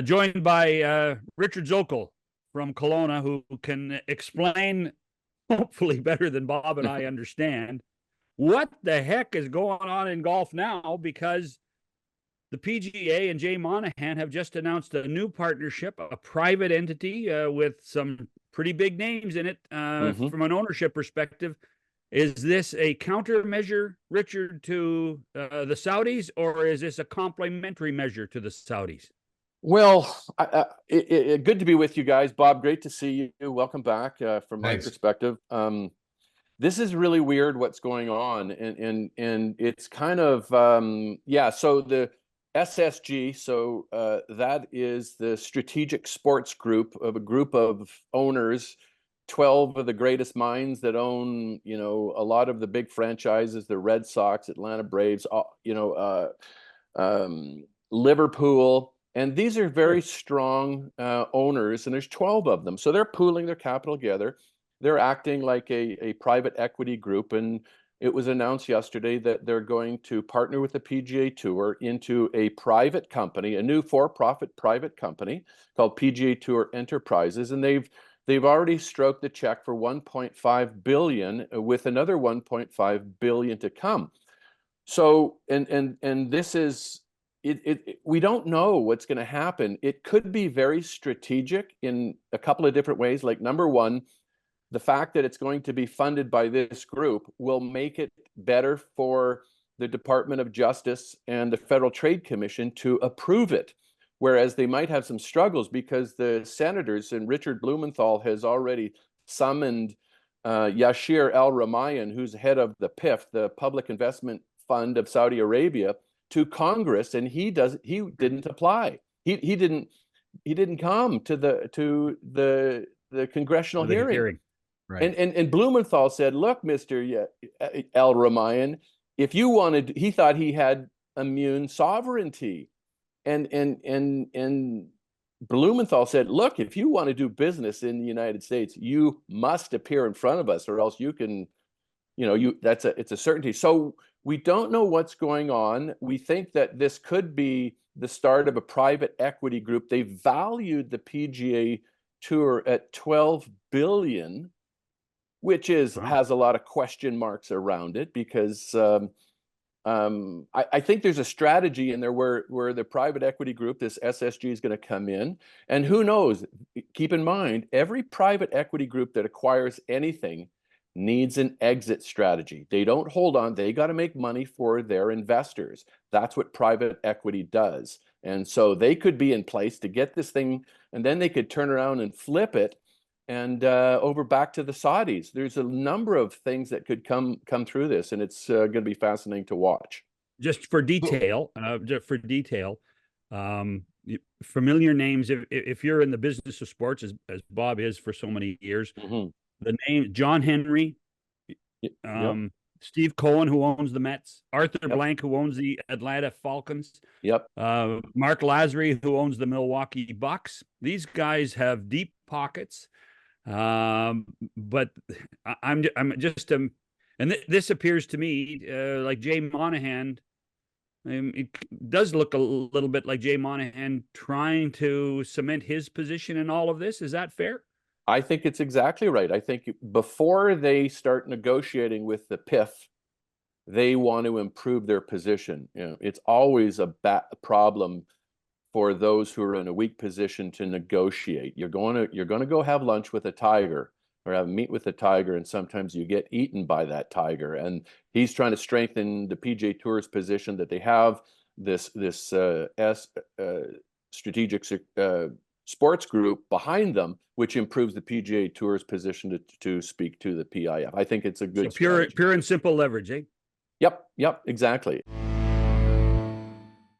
joined by Richard Zokol from Kelowna, who can explain, hopefully better than Bob and I understand, what the heck is going on in golf now, because the PGA and Jay Monahan have just announced a new partnership, a private entity with some pretty big names in it from an ownership perspective. Is this a countermeasure, Richard, to the Saudis, or is this a complementary measure to the Saudis? Well, good to be with you guys. Bob, great to see you. Welcome back from my perspective. This is really weird what's going on. And it's kind of, so the SSG, that is the Strategic Sports Group of a group of owners, 12 of the greatest minds that own, a lot of the big franchises, the Red Sox, Atlanta Braves, Liverpool. And these are very strong owners, and there's 12 of them. So they're pooling their capital together. They're acting like a private equity group. And it was announced yesterday that they're going to partner with the PGA Tour into a private company, a new for-profit private company called PGA Tour Enterprises. And they've already stroked the check for $1.5 billion, with another $1.5 billion to come. So, and this is, we don't know what's going to happen. It could be very strategic in a couple of different ways. Like, number one, the fact that it's going to be funded by this group will make it better for the Department of Justice and the Federal Trade Commission to approve it, whereas they might have some struggles because the senators, and Richard Blumenthal has already summoned Yashir Al-Rumayyan, who's head of the PIF, the Public Investment Fund of Saudi Arabia, to Congress, and he didn't apply. He didn't come to the congressional hearing. Right. And Blumenthal said, "Look, Mr. Al-Rumayyan, if you wanted," he thought he had immune sovereignty, and Blumenthal said, "Look, if you want to do business in the United States, you must appear in front of us, or else you can, it's a certainty." So we don't know what's going on. We think that this could be the start of a private equity group. They valued the PGA Tour at $12 billion, which has a lot of question marks around it, because I think there's a strategy in there where the private equity group, this SSG, is going to come in. And who knows? Keep in mind, every private equity group that acquires anything needs an exit strategy. They don't hold on. They got to make money for their investors. That's what private equity does. And so they could be in place to get this thing, and then they could turn around and flip it and over back to the Saudis. There's a number of things that could come through this, and it's going to be fascinating to watch. Just for detail, familiar names. If you're in the business of sports, as Bob is for so many years, the name John Henry, Steve Cohen, who owns the Mets, Arthur Blank, who owns the Atlanta Falcons, Mark Lazary, who owns the Milwaukee Bucks. These guys have deep pockets, but I'm just and this appears to me like Jay Monahan. It does look a little bit like Jay Monahan trying to cement his position in all of this. Is that fair? I think it's exactly right. I think before they start negotiating with the PIF, they want to improve their position. It's always a problem for those who are in a weak position to negotiate. You're going to go have lunch with a tiger, or have meet with a tiger, and sometimes you get eaten by that tiger. And he's trying to strengthen the PGA Tour's position, that they have this strategic sports group behind them, which improves the PGA Tour's position to speak to the PIF. I think it's a good pure and simple leverage, eh? Yep, exactly.